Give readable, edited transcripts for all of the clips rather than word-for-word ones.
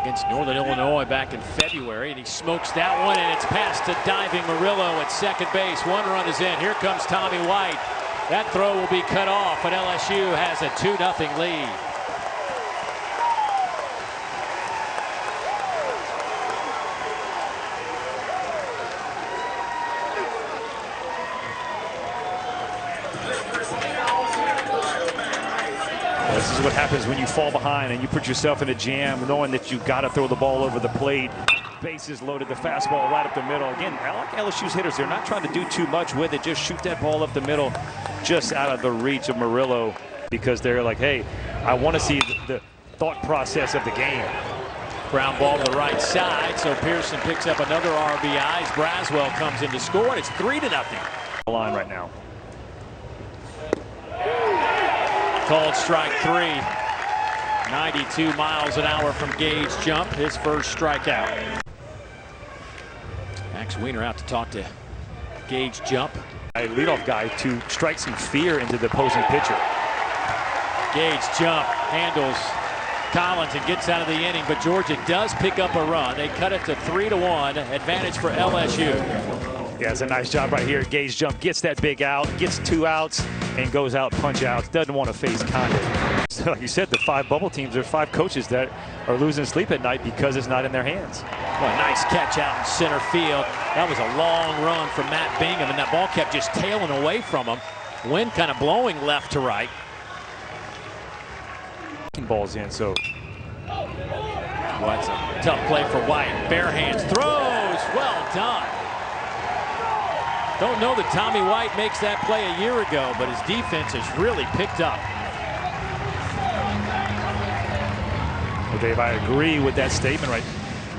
against Northern Illinois back in February, and he smokes that one, and it's past to diving Murillo at second base. One run is in. Here comes Tommy White. That throw will be cut off, and LSU has a 2-0 lead. This is what happens when you fall behind and you put yourself in a jam, knowing that you've got to throw the ball over the plate. Bases loaded, the fastball right up the middle. Again, I like LSU's hitters. They're not trying to do too much with it. Just shoot that ball up the middle, just out of the reach of Murillo, because they're like, hey, I want to see the thought process of the game. Ground ball to the right side, so Pearson picks up another RBI as Braswell comes in to score, and it's 3-0. Line right now. Called strike 3. 92 miles an hour from Gage Jump, his first strikeout. Max Weiner out to talk to Gage Jump. A leadoff guy to strike some fear into the opposing pitcher. Gage Jump handles Collins and gets out of the inning, but Georgia does pick up a run. They cut it to 3-1, advantage for LSU. Yeah, it's a nice job right here. Gage Jump gets that big out, gets 2 outs, and goes out punch outs. Doesn't want to face contact. So like you said, the 5 bubble teams, there are 5 coaches that are losing sleep at night because it's not in their hands. Well, a nice catch out in center field. That was a long run from Matt Bingham, and that ball kept just tailing away from him. Wind kind of blowing left to right. Ball's in, so. What's a tough play for White. Bare hands, throws, well done. Don't know that Tommy White makes that play a year ago, but his defense has really picked up. Well, Dave, I agree with that statement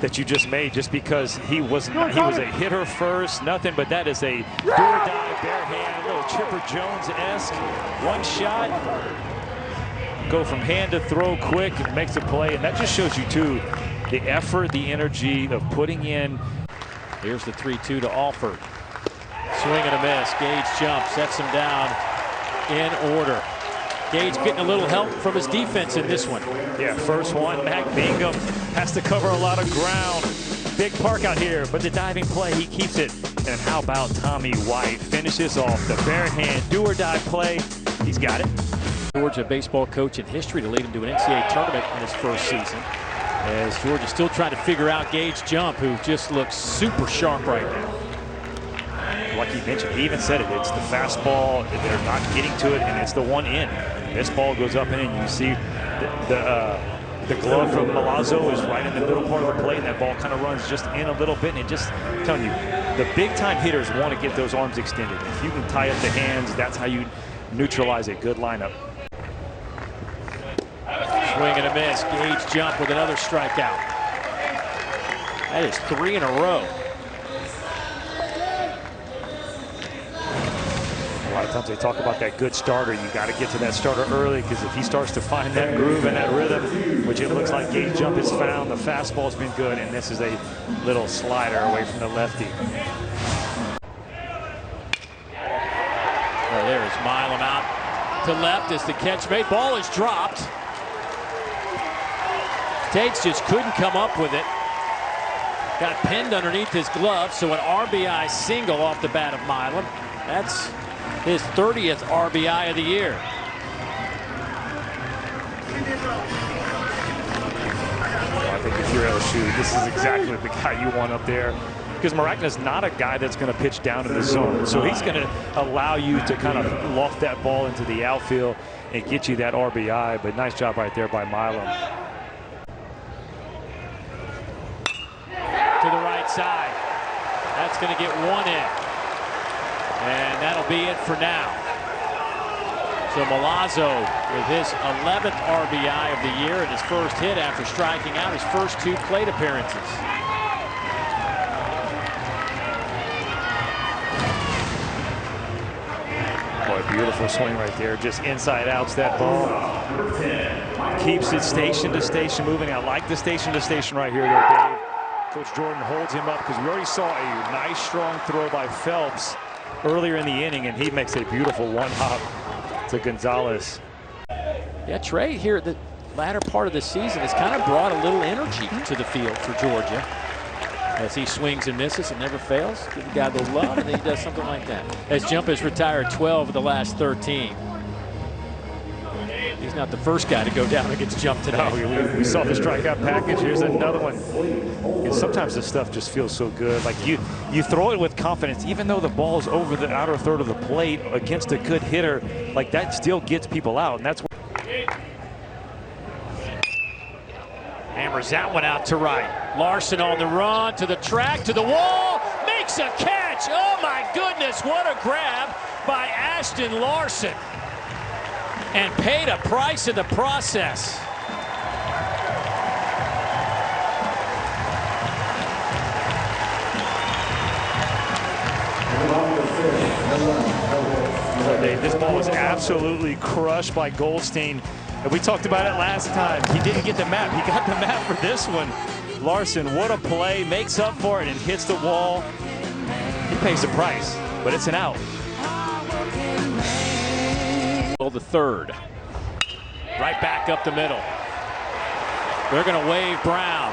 that you just made. Just because he was a hitter first, nothing, but that is a do-or-die bare hand, a little Chipper Jones-esque one shot. Go from hand to throw quick and makes a play, and that just shows you too the effort, the energy of putting in. Here's the 3-2 to Alford. Swing and a miss. Gage Jump sets him down in order. Gage getting a little help from his defense in this one. Yeah, first one. Matt Bingham has to cover a lot of ground. Big park out here, but the diving play, he keeps it. And how about Tommy White? Finishes off the bare hand, do-or-die play. He's got it. Georgia baseball coach in history to lead him to an NCAA tournament in his first season. As Georgia still trying to figure out Gage Jump, who just looks super sharp right now. Like he mentioned, he even said it. It's the fastball. They're not getting to it, and it's the one in. This ball goes up and in. You see the glove from Milazzo is right in the middle part of the plate, and that ball kind of runs just in a little bit. And it just, I'm telling you, the big-time hitters want to get those arms extended. If you can tie up the hands, that's how you neutralize a good lineup. Swing and a miss. Gage Jump with another strikeout. That is 3 in a row. A lot of times they talk about that good starter. You got to get to that starter early, because if he starts to find that groove and that rhythm, which it looks like Gage Jump has found, the fastball's been good, and this is a little slider away from the lefty. Well, there's Milam out to left as the catch made. Ball is dropped. Tates just couldn't come up with it. Got pinned underneath his glove, so an RBI single off the bat of Milam. That's his 30th RBI of the year. Well, I think if you're LSU, this is exactly the guy you want up there, because Maragna's not a guy that's going to pitch down in the zone. So he's going to allow you to kind of loft that ball into the outfield and get you that RBI. But nice job right there by Milam. To the right side. That's going to get one in. And that'll be it for now. So Milazzo with his 11th RBI of the year and his first hit after striking out his first 2 plate appearances. Boy, beautiful swing right there. Just inside outs that ball. Keeps it station to station moving. I like the station to station right here though, Dave. Coach Jordan holds him up because we already saw a nice strong throw by Phelps earlier in the inning, and he makes a beautiful one-hop to Gonzalez. Yeah, Trey here, latter part of the season has kind of brought a little energy to the field for Georgia. As he swings and misses and never fails. Give the guy a little love, and then he does something like that. As Jump has retired 12 of the last 13. He's not the first guy to go down against Jump today. No, we saw the strikeout package. Here's another one. And sometimes this stuff just feels so good. Like you throw it with confidence, even though the ball's over the outer third of the plate against a good hitter. Like that still gets people out, and that's what. Hammers that one out to right. Larson on the run, to the track, to the wall, makes a catch. Oh my goodness, what a grab by Ashton Larson. And paid a price in the process. This ball was absolutely crushed by Goldstein. And we talked about it last time. He didn't get the map. He got the map for this one. Larson, what a play. Makes up for it and hits the wall. He pays the price, but it's an out. The third. Right back up the middle. They're going to wave Brown.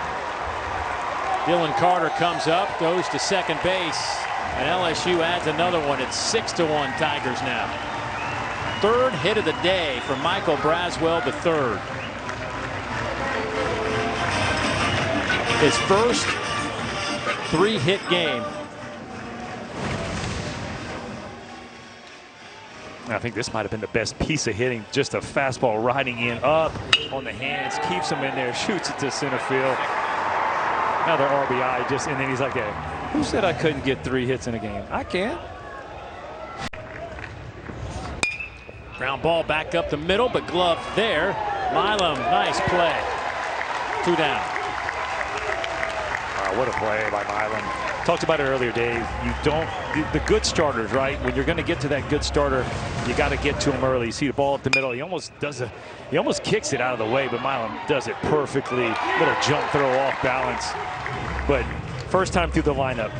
Dylan Carter comes up, goes to second base, and LSU adds another one. It's 6-1 Tigers now. Third hit of the day for Michael Braswell III. His first 3-hit game. I think this might have been the best piece of hitting. Just a fastball riding in, up on the hands, keeps him in there, shoots it to center field. Another RBI, and then he's like, hey, who said I couldn't get 3 hits in a game? I can. Ground ball back up the middle, but gloved there. Milam, nice play. 2 down. What a play by Milam. Talked about it earlier, Dave. The good starters, right? When you're going to get to that good starter, you got to get to him early. You see the ball up the middle. He almost kicks it out of the way, but Milam does it perfectly. Little jump throw off balance. But first time through the lineup,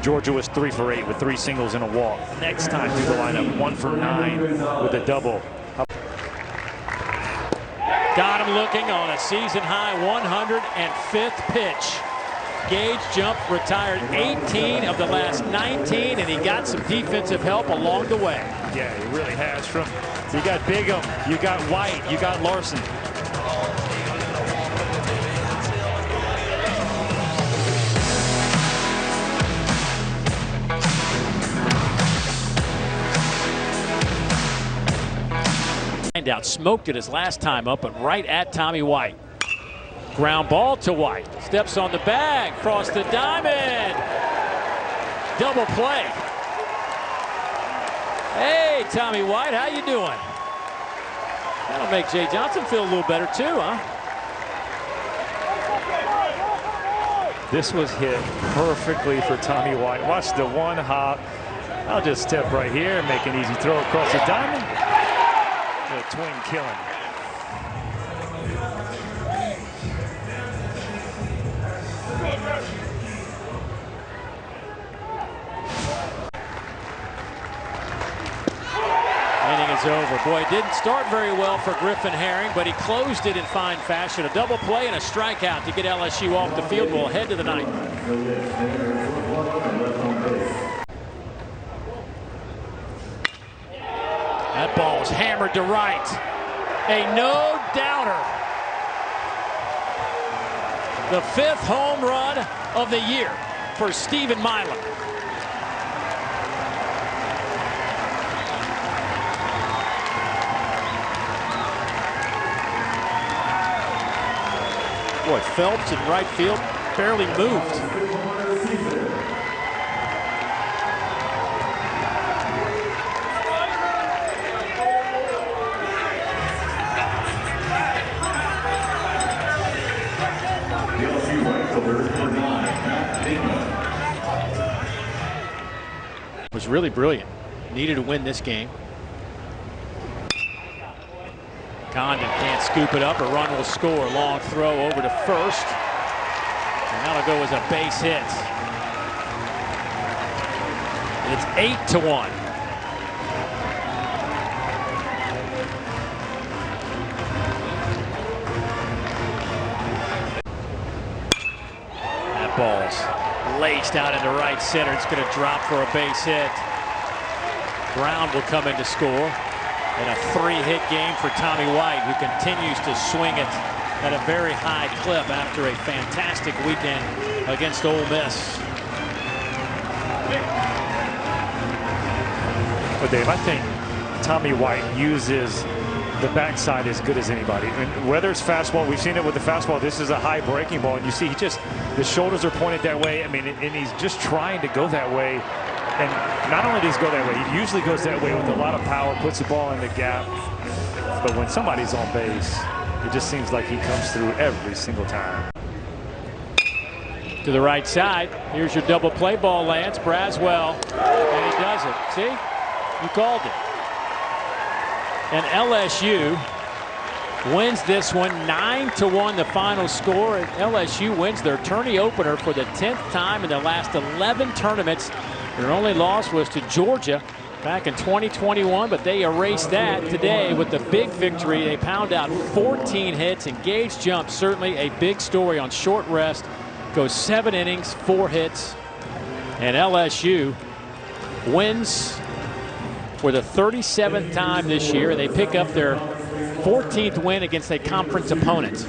Georgia was 3 for 8 with 3 singles and a walk. Next time through the lineup, 1 for 9 with a double. Got him looking on a season-high 105th pitch. Gage Jump retired 18 of the last 19, and he got some defensive help along the way. Yeah, he really has. You got Bigham, you got White, you got Larson. Out, smoked it his last time up, but right at Tommy White. Ground ball to White. Steps on the bag. Across the diamond. Double play. Hey, Tommy White, how you doing? That'll make Jay Johnson feel a little better too, huh? This was hit perfectly for Tommy White. Watch the one hop. I'll just step right here and make an easy throw across the diamond. The twin killing. Inning is over. Boy, it didn't start very well for Griffin Herring, but he closed it in fine fashion. A double play and a strikeout to get LSU off the field. We'll head to the ninth. That ball is hammered to right. A no-doubter. The 5th home run of the year for Stephen Milam. Boy, Phelps in right field barely moved. Was really brilliant. Needed to win this game. Condon can't scoop it up. A run will score. Long throw over to first. And that'll go as a base hit. It's 8-1. balls. Laced out into right center. It's going to drop for a base hit. Brown will come in to score. And a 3-hit game for Tommy White, who continues to swing it at a very high clip after a fantastic weekend against Ole Miss. Well, Dave, I think Tommy White uses the backside as good as anybody. And whether it's fastball, we've seen it with the fastball. This is a high breaking ball, and you see the shoulders are pointed that way. I mean, and he's just trying to go that way. And not only does he go that way, he usually goes that way with a lot of power, puts the ball in the gap. But when somebody's on base, it just seems like he comes through every single time. To the right side. Here's your double play ball, Lance. Braswell. And he does it. See? You called it. And LSU wins this one 9-1, the final score. And LSU wins their tourney opener for the 10th time in the last 11 tournaments. Their only loss was to Georgia back in 2021, but they erased that today with the big victory. They pound out 14 hits, and Gage Jump, certainly a big story on short rest. Goes 7 innings, 4 hits, and LSU wins for the 37th time this year. They pick up their 14th win against a conference opponent.